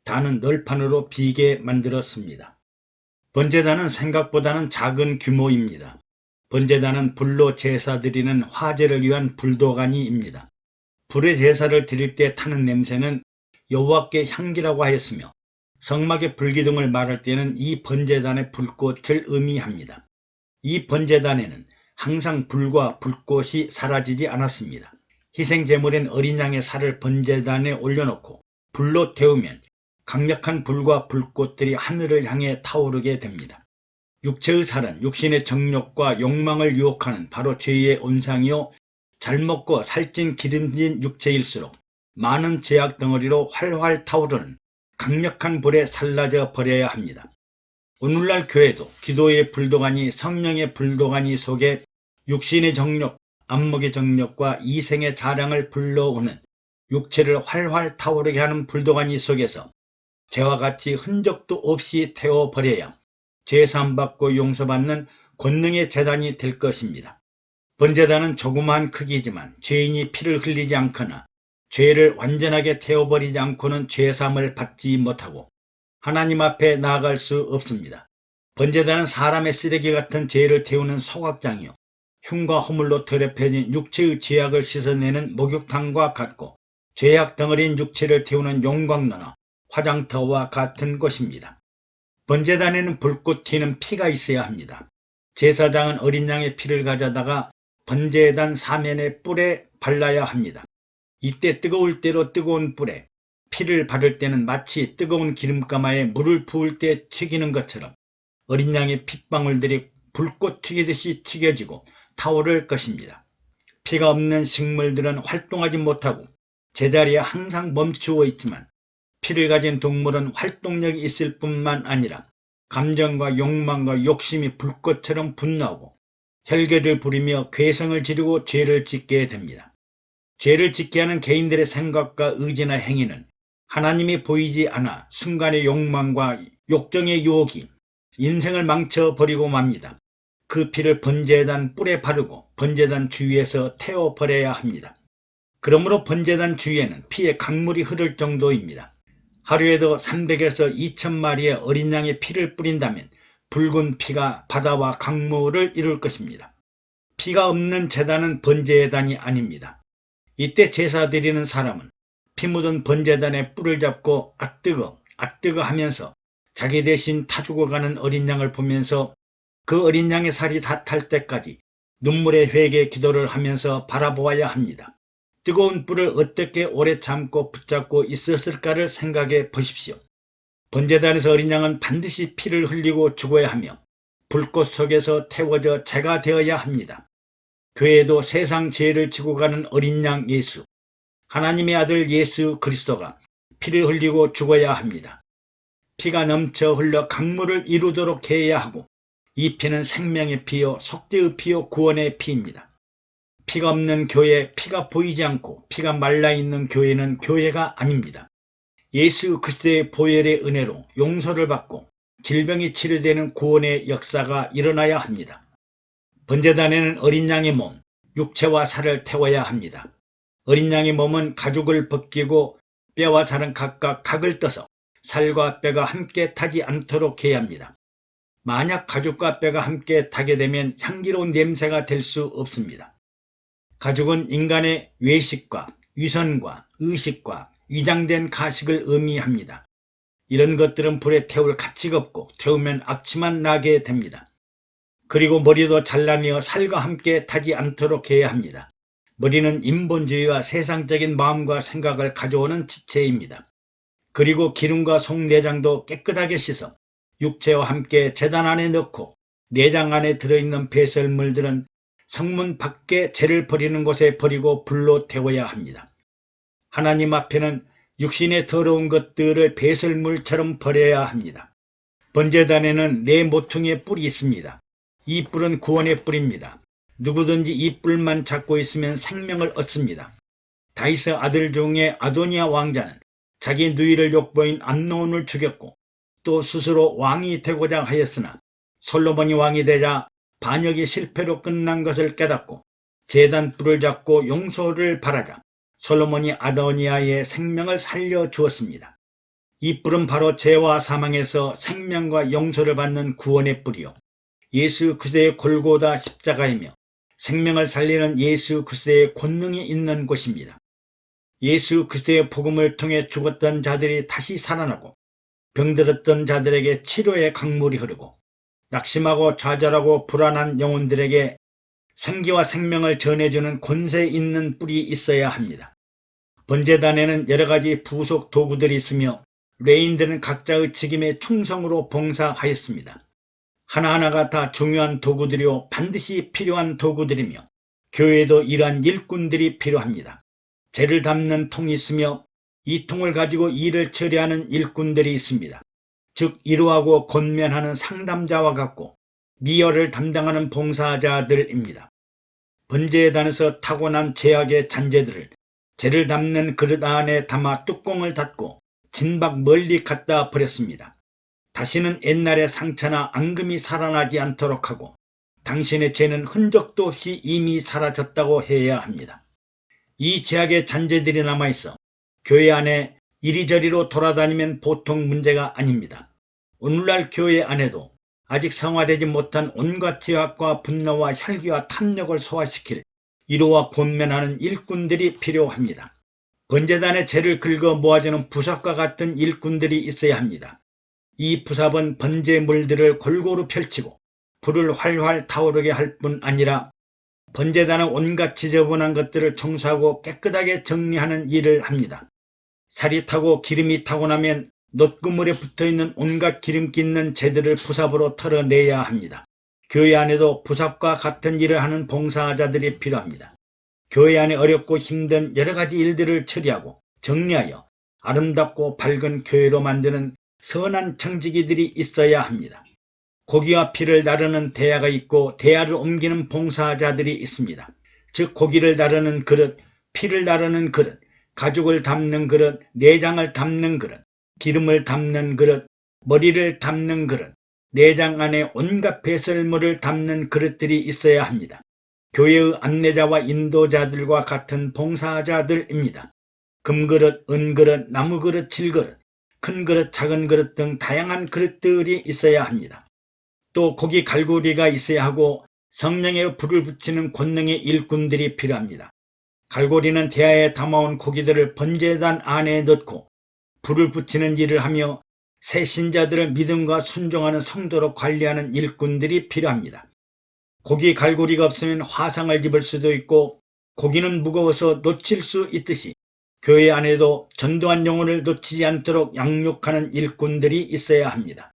단은 널판으로 비게 만들었습니다. 번제단은 생각보다는 작은 규모입니다. 번제단은 불로 제사 드리는 화제를 위한 불도가니입니다. 불의 제사를 드릴 때 타는 냄새는 여호와께 향기라고 하였으며 성막의 불기둥을 말할 때는 이 번제단의 불꽃을 의미합니다. 이 번제단에는 항상 불과 불꽃이 사라지지 않았습니다. 희생제물인 어린 양의 살을 번제단에 올려놓고 불로 태우면 강력한 불과 불꽃들이 하늘을 향해 타오르게 됩니다. 육체의 살은 육신의 정욕과 욕망을 유혹하는 바로 죄의 온상이요, 잘 먹고 살찐 기름진 육체일수록 많은 죄악 덩어리로 활활 타오르는 강력한 불에 살라져 버려야 합니다. 오늘날 교회도 기도의 불도가니, 성령의 불도가니 속에 육신의 정욕, 안목의 정욕과 이생의 자랑을 불러오는 육체를 활활 타오르게 하는 불도가니 속에서 죄와 같이 흔적도 없이 태워버려야 죄사함받고 용서받는 권능의 제단이 될 것입니다. 번제단은 조그마한 크기지만 죄인이 피를 흘리지 않거나 죄를 완전하게 태워버리지 않고는 죄사함을 받지 못하고 하나님 앞에 나아갈 수 없습니다. 번제단은 사람의 쓰레기 같은 죄를 태우는 소각장이요, 흉과 허물로 더럽혀진 육체의 죄악을 씻어내는 목욕탕과 같고 죄악 덩어리인 육체를 태우는 용광로나 화장터와 같은 곳입니다. 번제단에는 불꽃 튀는 피가 있어야 합니다. 제사장은 어린 양의 피를 가져다가 번제단 사면의 뿔에 발라야 합니다. 이때 뜨거울 대로 뜨거운 뿔에 피를 바를 때는 마치 뜨거운 기름가마에 물을 부을 때 튀기는 것처럼 어린 양의 핏방울들이 불꽃 튀기듯이 튀겨지고 타오를 것입니다. 피가 없는 식물들은 활동하지 못하고 제자리에 항상 멈추어 있지만 피를 가진 동물은 활동력이 있을 뿐만 아니라 감정과 욕망과 욕심이 불꽃처럼 분노하고 혈계를 부리며 괴성을 지르고 죄를 짓게 됩니다. 죄를 짓게 하는 개인들의 생각과 의지나 행위는 하나님이 보이지 않아 순간의 욕망과 욕정의 유혹이 인생을 망쳐버리고 맙니다. 그 피를 번제단 뿔에 바르고 번제단 주위에서 태워버려야 합니다. 그러므로 번제단 주위에는 피의 강물이 흐를 정도입니다. 하루에도 300에서 2000마리의 어린 양의 피를 뿌린다면 붉은 피가 바다와 강물을 이룰 것입니다. 피가 없는 제단은 번제단이 아닙니다. 이때 제사 드리는 사람은 피 묻은 번제단의 뿔을 잡고 아뜨거 아뜨거 하면서 자기 대신 타 죽어가는 어린 양을 보면서 그 어린 양의 살이 다 탈 때까지 눈물의 회개 기도를 하면서 바라보아야 합니다. 뜨거운 뿔을 어떻게 오래 참고 붙잡고 있었을까를 생각해 보십시오. 번제단에서 어린 양은 반드시 피를 흘리고 죽어야 하며 불꽃 속에서 태워져 재가 되어야 합니다. 교회도 세상 죄를 지고 가는 어린 양 예수, 하나님의 아들 예수 그리스도가 피를 흘리고 죽어야 합니다. 피가 넘쳐 흘러 강물을 이루도록 해야 하고 이 피는 생명의 피요 속죄의 피요 구원의 피입니다. 피가 없는 교회, 피가 보이지 않고 피가 말라있는 교회는 교회가 아닙니다. 예수 그리스도의 보혈의 은혜로 용서를 받고 질병이 치료되는 구원의 역사가 일어나야 합니다. 번제단에는 어린 양의 몸, 육체와 살을 태워야 합니다. 어린 양의 몸은 가죽을 벗기고 뼈와 살은 각각 각을 떠서 살과 뼈가 함께 타지 않도록 해야 합니다. 만약 가죽과 뼈가 함께 타게 되면 향기로운 냄새가 될 수 없습니다. 가죽은 인간의 외식과 위선과 의식과 위장된 가식을 의미합니다. 이런 것들은 불에 태울 가치가 없고 태우면 악취만 나게 됩니다. 그리고 머리도 잘라내어 살과 함께 타지 않도록 해야 합니다. 머리는 인본주의와 세상적인 마음과 생각을 가져오는 지체입니다. 그리고 기름과 속내장도 깨끗하게 씻어 육체와 함께 제단 안에 넣고 내장 안에 들어있는 배설물들은 성문 밖에 죄를 버리는 곳에 버리고 불로 태워야 합니다. 하나님 앞에는 육신의 더러운 것들을 배설물처럼 버려야 합니다. 번제단에는 네 모퉁이의 뿔이 있습니다. 이 뿔은 구원의 뿔입니다. 누구든지 이 뿔만 잡고 있으면 생명을 얻습니다. 다윗의 아들 중에 아도니아 왕자는 자기 누이를 욕보인 암논을 죽였고 또 스스로 왕이 되고자 하였으나 솔로몬이 왕이 되자 반역이 실패로 끝난 것을 깨닫고 제단 뿔을 잡고 용서를 바라자 솔로몬이 아도니아의 생명을 살려주었습니다. 이 뿔은 바로 죄와 사망에서 생명과 용서를 받는 구원의 뿔이요 예수 그리스도의 골고다 십자가이며 생명을 살리는 예수 그리스도의 권능이 있는 곳입니다. 예수 그리스도의 복음을 통해 죽었던 자들이 다시 살아나고 병들었던 자들에게 치료의 강물이 흐르고 낙심하고 좌절하고 불안한 영혼들에게 생기와 생명을 전해주는 권세 있는 뿔이 있어야 합니다. 번제단에는 여러 가지 부속 도구들이 있으며 레인들은 각자의 직임에 충성으로 봉사하였습니다. 하나하나가 다 중요한 도구들이요 반드시 필요한 도구들이며 교회에도 이러한 일꾼들이 필요합니다. 죄를 담는 통이 있으며 이 통을 가지고 일을 처리하는 일꾼들이 있습니다. 즉 이루하고 권면하는 상담자와 같고 미열을 담당하는 봉사자들입니다. 번제단에서 타고난 죄악의 잔재들을 죄를 담는 그릇 안에 담아 뚜껑을 닫고 진박 멀리 갖다 버렸습니다. 다시는 옛날의 상처나 앙금이 살아나지 않도록 하고 당신의 죄는 흔적도 없이 이미 사라졌다고 해야 합니다. 이 죄악의 잔재들이 남아있어 교회 안에 이리저리로 돌아다니면 보통 문제가 아닙니다. 오늘날 교회 안에도 아직 성화되지 못한 온갖 죄악과 분노와 혈기와 탐욕을 소화시킬 이루와 권면하는 일꾼들이 필요합니다. 번제단의 죄를 긁어 모아주는 부삽과 같은 일꾼들이 있어야 합니다. 이 부삽은 번제물들을 골고루 펼치고 불을 활활 타오르게 할 뿐 아니라 번제단은 온갖 지저분한 것들을 청소하고 깨끗하게 정리하는 일을 합니다. 살이 타고 기름이 타고 나면 놋그물에 붙어있는 온갖 기름기 있는 재들을 부삽으로 털어내야 합니다. 교회 안에도 부삽과 같은 일을 하는 봉사자들이 필요합니다. 교회 안에 어렵고 힘든 여러 가지 일들을 처리하고 정리하여 아름답고 밝은 교회로 만드는 선한 청지기들이 있어야 합니다. 고기와 피를 나르는 대야가 있고 대야를 옮기는 봉사자들이 있습니다. 즉 고기를 나르는 그릇, 피를 나르는 그릇, 가죽을 담는 그릇, 내장을 담는 그릇, 기름을 담는 그릇, 머리를 담는 그릇, 내장 안에 온갖 배설물을 담는 그릇들이 있어야 합니다. 교회의 안내자와 인도자들과 같은 봉사자들입니다. 금그릇, 은그릇, 나무그릇, 질그릇, 큰 그릇, 작은 그릇 등 다양한 그릇들이 있어야 합니다. 또 고기 갈고리가 있어야 하고 성령의 불을 붙이는 권능의 일꾼들이 필요합니다. 갈고리는 대야에 담아온 고기들을 번제단 안에 넣고 불을 붙이는 일을 하며 새 신자들을 믿음과 순종하는 성도로 관리하는 일꾼들이 필요합니다. 고기 갈고리가 없으면 화상을 입을 수도 있고 고기는 무거워서 놓칠 수 있듯이 교회 안에도 전도한 영혼을 놓치지 않도록 양육하는 일꾼들이 있어야 합니다.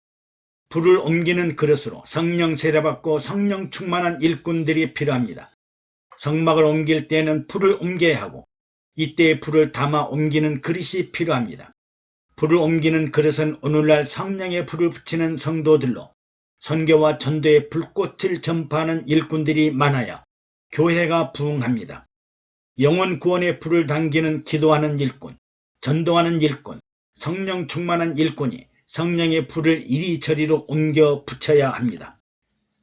불을 옮기는 그릇으로 성령 세례받고 성령 충만한 일꾼들이 필요합니다. 성막을 옮길 때는 불을 옮겨야 하고 이때 불을 담아 옮기는 그릇이 필요합니다. 불을 옮기는 그릇은 오늘날 성령의 불을 붙이는 성도들로 선교와 전도의 불꽃을 전파하는 일꾼들이 많아야 교회가 부흥합니다. 영혼 구원의 불을 당기는 기도하는 일꾼, 전도하는 일꾼, 성령 충만한 일꾼이 성령의 불을 이리저리로 옮겨 붙여야 합니다.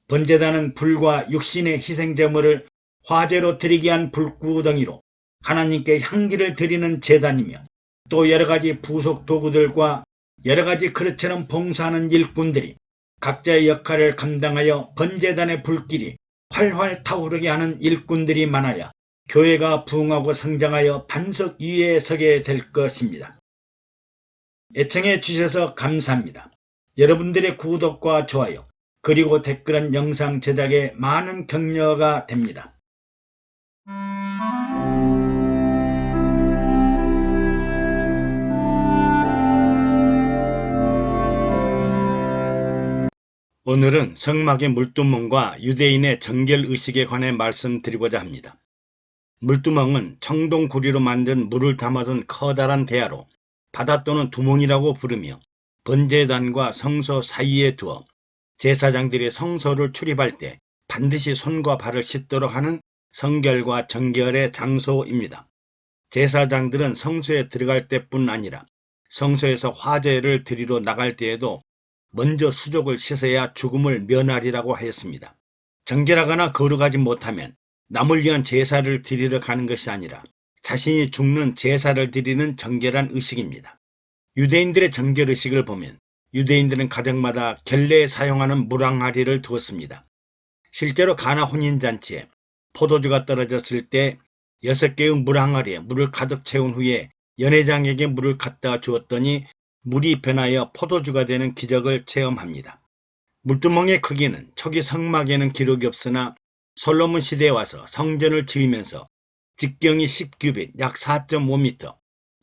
번제단은 불과 육신의 희생제물을 화제로 드리기 위한 불구덩이로 하나님께 향기를 드리는 제단이며 또 여러가지 부속 도구들과 여러가지 그릇처럼 봉사하는 일꾼들이 각자의 역할을 감당하여 번제단의 불길이 활활 타오르게 하는 일꾼들이 많아야 교회가 부흥하고 성장하여 반석 위에 서게 될 것입니다. 애청해 주셔서 감사합니다. 여러분들의 구독과 좋아요 그리고 댓글은 영상 제작에 많은 격려가 됩니다. 오늘은 성막의 물두멍과 유대인의 정결의식에 관해 말씀드리고자 합니다. 물두멍은 청동구리로 만든 물을 담아둔 커다란 대야로 바다 또는 두멍이라고 부르며 번제단과 성소 사이에 두어 제사장들이 성소를 출입할 때 반드시 손과 발을 씻도록 하는 성결과 정결의 장소입니다. 제사장들은 성소에 들어갈 때뿐 아니라 성소에서 화제를 드리러 나갈 때에도 먼저 수족을 씻어야 죽음을 면하리라고 하였습니다. 정결하거나 거룩하지 못하면 남을 위한 제사를 드리러 가는 것이 아니라 자신이 죽는 제사를 드리는 정결한 의식입니다. 유대인들의 정결의식을 보면 유대인들은 가정마다 결례에 사용하는 물항아리를 두었습니다. 실제로 가나 혼인잔치에 포도주가 떨어졌을 때 6개의 물항아리에 물을 가득 채운 후에 연회장에게 물을 갖다 주었더니 물이 변하여 포도주가 되는 기적을 체험합니다. 물두멍의 크기는 초기 성막에는 기록이 없으나 솔로몬 시대에 와서 성전을 지으면서 직경이 10규빗 약 4.5m,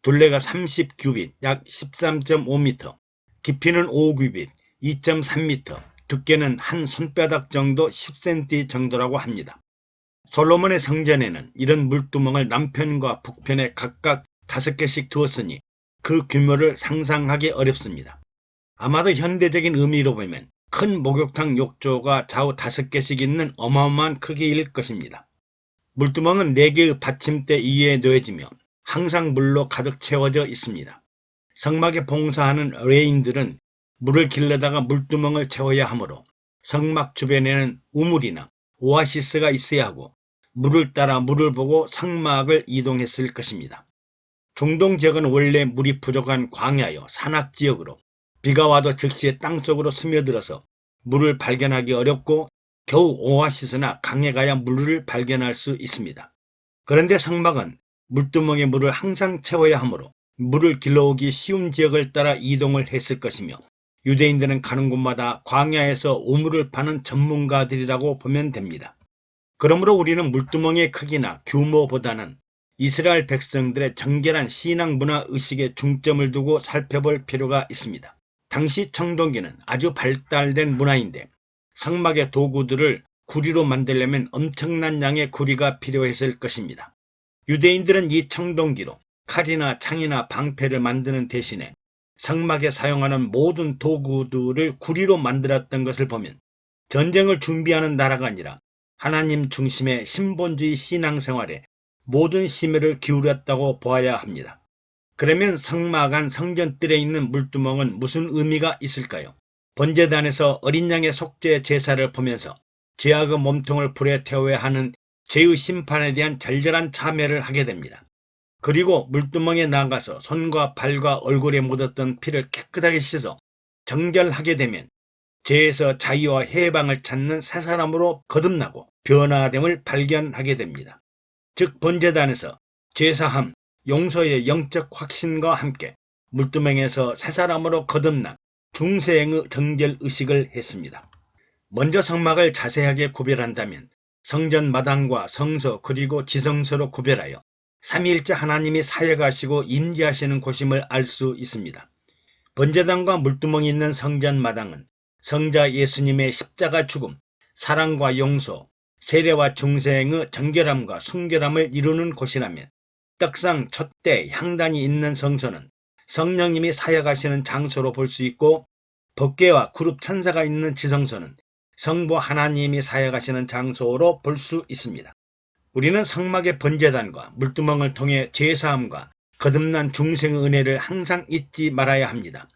둘레가 30규빗 약 13.5m, 깊이는 5규빗 2.3m, 두께는 한 손바닥 정도 10cm 정도라고 합니다. 솔로몬의 성전에는 이런 물두멍을 남편과 북편에 각각 5개씩 두었으니 그 규모를 상상하기 어렵습니다. 아마도 현대적인 의미로 보면 큰 목욕탕 욕조가 좌우 5개씩 있는 어마어마한 크기일 것입니다. 물두멍은 4개의 받침대 위에 놓여지며 항상 물로 가득 채워져 있습니다. 성막에 봉사하는 레인들은 물을 길러다가 물두멍을 채워야 하므로 성막 주변에는 우물이나 오아시스가 있어야 하고 물을 따라 물을 보고 성막을 이동했을 것입니다. 중동 지역은 원래 물이 부족한 광야요 산악지역으로 비가 와도 즉시 땅속으로 스며들어서 물을 발견하기 어렵고 겨우 오아시스나 강에 가야 물을 발견할 수 있습니다. 그런데 성막은 물두멍에 물을 항상 채워야 하므로 물을 길러오기 쉬운 지역을 따라 이동을 했을 것이며 유대인들은 가는 곳마다 광야에서 우물을 파는 전문가들이라고 보면 됩니다. 그러므로 우리는 물두멍의 크기나 규모보다는 이스라엘 백성들의 정결한 신앙 문화 의식에 중점을 두고 살펴볼 필요가 있습니다. 당시 청동기는 아주 발달된 문화인데 성막의 도구들을 구리로 만들려면 엄청난 양의 구리가 필요했을 것입니다. 유대인들은 이 청동기로 칼이나 창이나 방패를 만드는 대신에 성막에 사용하는 모든 도구들을 구리로 만들었던 것을 보면 전쟁을 준비하는 나라가 아니라 하나님 중심의 신본주의 신앙생활에 모든 심혈을 기울였다고 보아야 합니다. 그러면 성막 안 성전뜰에 있는 물두멍은 무슨 의미가 있을까요? 번제단에서 어린 양의 속죄 제사를 보면서 죄악의 몸통을 불에 태워야 하는 죄의 심판에 대한 절절한 참회를 하게 됩니다. 그리고 물두멍에 나가서 손과 발과 얼굴에 묻었던 피를 깨끗하게 씻어 정결하게 되면 죄에서 자유와 해방을 찾는 새 사람으로 거듭나고 변화됨을 발견하게 됩니다. 즉 번제단에서 죄사함, 용서의 영적 확신과 함께 물두멍에서 새 사람으로 거듭난 중생의 정결 의식을 했습니다. 먼저 성막을 자세하게 구별한다면 성전 마당과 성소 그리고 지성소로 구별하여 삼위일체 하나님이 사역하시고 임재하시는 곳임을 알 수 있습니다. 번제단과 물두멍이 있는 성전 마당은 성자 예수님의 십자가 죽음, 사랑과 용서, 세례와 중생의 정결함과 순결함을 이루는 곳이라면 떡상, 촛대, 향단이 있는 성소는 성령님이 사역하시는 장소로 볼 수 있고 법궤와 그룹 천사가 있는 지성소는 성부 하나님이 사역하시는 장소로 볼 수 있습니다. 우리는 성막의 번제단과 물두멍을 통해 죄사함과 거듭난 중생의 은혜를 항상 잊지 말아야 합니다.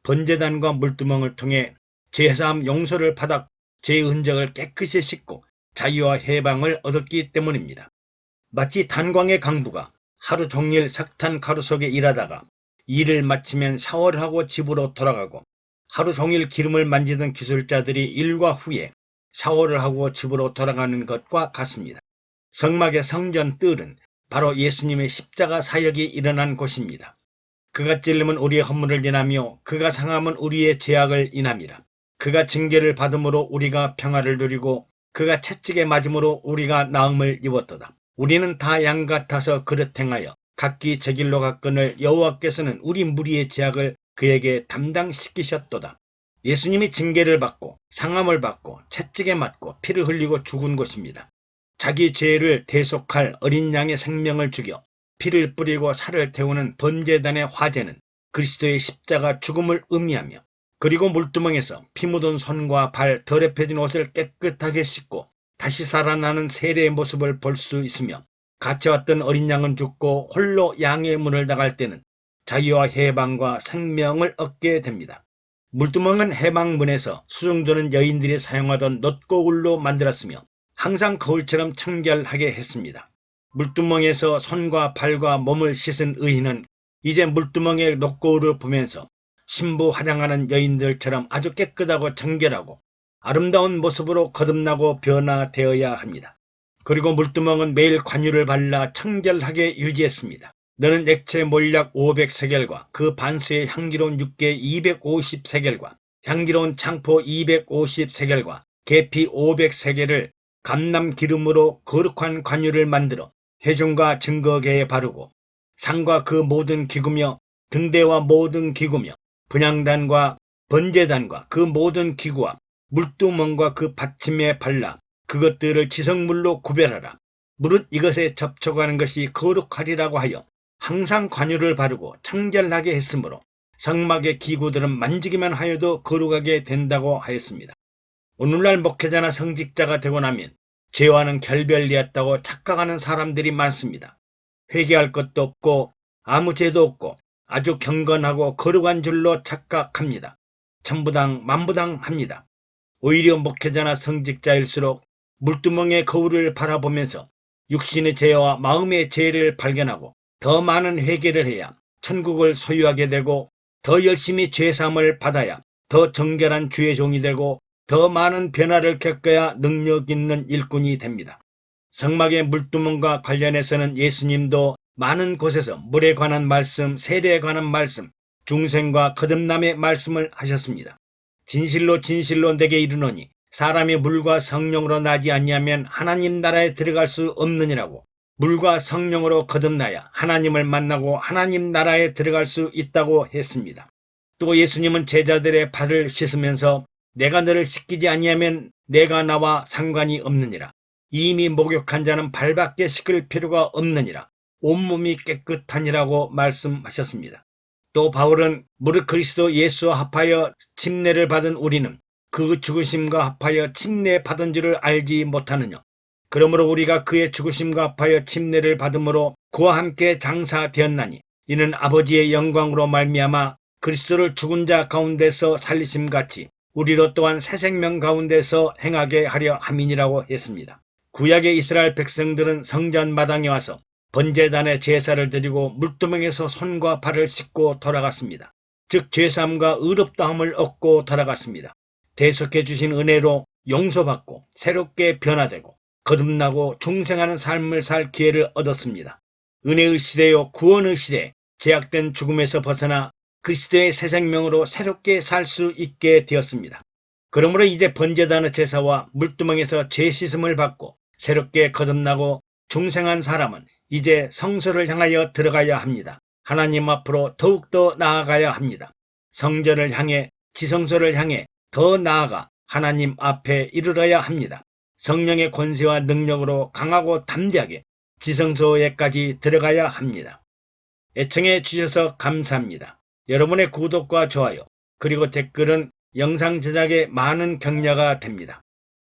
번제단과 물두멍을 통해 죄사함 용서를 받아 죄의 흔적을 깨끗이 씻고 자유와 해방을 얻었기 때문입니다. 마치 탄광의 강부가 하루 종일 석탄 가루 속에 일하다가 일을 마치면 샤워를 하고 집으로 돌아가고 하루 종일 기름을 만지던 기술자들이 일과 후에 샤워를 하고 집으로 돌아가는 것과 같습니다. 성막의 성전 뜰은 바로 예수님의 십자가 사역이 일어난 곳입니다. 그가 찔림은 우리의 허물을 인하며 그가 상함은 우리의 죄악을 인함이라. 그가 징계를 받음으로 우리가 평화를 누리고 그가 채찍에 맞음으로 우리가 나음을 입었도다. 우리는 다 양 같아서 그릇 행하여 각기 제 길로 갔거늘 여호와께서는 우리 무리의 죄악을 그에게 담당시키셨도다. 예수님이 징계를 받고 상함을 받고 채찍에 맞고 피를 흘리고 죽은 곳입니다. 자기 죄를 대속할 어린 양의 생명을 죽여 피를 뿌리고 살을 태우는 번제단의 화제는 그리스도의 십자가 죽음을 의미하며 그리고 물두멍에서 피 묻은 손과 발, 더럽혀진 옷을 깨끗하게 씻고 다시 살아나는 세례의 모습을 볼 수 있으며 같이 왔던 어린 양은 죽고 홀로 양의 문을 나갈 때는 자유와 해방과 생명을 얻게 됩니다. 물두멍은 해방문에서 수종드는 여인들이 사용하던 놋고울로 만들었으며 항상 거울처럼 청결하게 했습니다. 물두멍에서 손과 발과 몸을 씻은 의인은 이제 물두멍의 놋고울을 보면서 신부 화장하는 여인들처럼 아주 깨끗하고 정결하고 아름다운 모습으로 거듭나고 변화되어야 합니다. 그리고 물두멍은 매일 관유를 발라 청결하게 유지했습니다. 너는 액체 몰약 500세겔과 그 반수의 향기로운 육개 250세겔과 향기로운 창포 250세겔과 계피 500세겔을 감람 기름으로 거룩한 관유를 만들어 회중과 증거계에 바르고 상과 그 모든 기구며 등대와 모든 기구며 분향단과 번제단과 그 모든 기구와 물두멍과 그 받침에 발라 그것들을 지성물로 구별하라. 물은 이것에 접촉하는 것이 거룩하리라고 하여 항상 관유를 바르고 청결하게 했으므로 성막의 기구들은 만지기만 하여도 거룩하게 된다고 하였습니다. 오늘날 목회자나 성직자가 되고 나면 죄와는 결별되었다고 착각하는 사람들이 많습니다. 회개할 것도 없고 아무 죄도 없고 아주 경건하고 거룩한 줄로 착각합니다. 천부당 만부당합니다. 오히려 목회자나 성직자일수록 물두멍의 거울을 바라보면서 육신의 죄와 마음의 죄를 발견하고 더 많은 회개를 해야 천국을 소유하게 되고 더 열심히 죄사함을 받아야 더 정결한 주의 종이 되고 더 많은 변화를 겪어야 능력 있는 일꾼이 됩니다. 성막의 물두멍과 관련해서는 예수님도 많은 곳에서 물에 관한 말씀, 세례에 관한 말씀, 중생과 거듭남의 말씀을 하셨습니다. 진실로 진실로 내게 이르노니 사람이 물과 성령으로 나지 아니하면 하나님 나라에 들어갈 수 없느니라고. 물과 성령으로 거듭나야 하나님을 만나고 하나님 나라에 들어갈 수 있다고 했습니다. 또 예수님은 제자들의 발을 씻으면서 내가 너를 씻기지 아니하면 내가 나와 상관이 없느니라. 이미 목욕한 자는 발밖에 씻을 필요가 없느니라. 온몸이 깨끗하니라고 말씀하셨습니다. 또 바울은 무릇 그리스도 예수와 합하여 침례를 받은 우리는 그 죽으심과 합하여 침례 받은 줄을 알지 못하느냐. 그러므로 우리가 그의 죽으심과 합하여 침례를 받음으로 그와 함께 장사되었나니 이는 아버지의 영광으로 말미암아 그리스도를 죽은 자 가운데서 살리심같이 우리로 또한 새 생명 가운데서 행하게 하려 함이니라고 했습니다. 구약의 이스라엘 백성들은 성전 마당에 와서 번제단에 제사를 드리고 물두멍에서 손과 발을 씻고 돌아갔습니다. 즉 죄사함과 의롭다함을 얻고 돌아갔습니다. 대속해 주신 은혜로 용서받고 새롭게 변화되고 거듭나고 중생하는 삶을 살 기회를 얻었습니다. 은혜의 시대요 구원의 시대, 제약된 죽음에서 벗어나 그리스도의 새 생명으로 새롭게 살 수 있게 되었습니다. 그러므로 이제 번제단의 제사와 물두멍에서 죄 씻음을 받고 새롭게 거듭나고 중생한 사람은 이제 성소를 향하여 들어가야 합니다. 하나님 앞으로 더욱더 나아가야 합니다. 성전을 향해, 지성소를 향해 더 나아가 하나님 앞에 이르러야 합니다. 성령의 권세와 능력으로 강하고 담대하게 지성소에까지 들어가야 합니다. 애청해 주셔서 감사합니다. 여러분의 구독과 좋아요 그리고 댓글은 영상 제작에 많은 격려가 됩니다.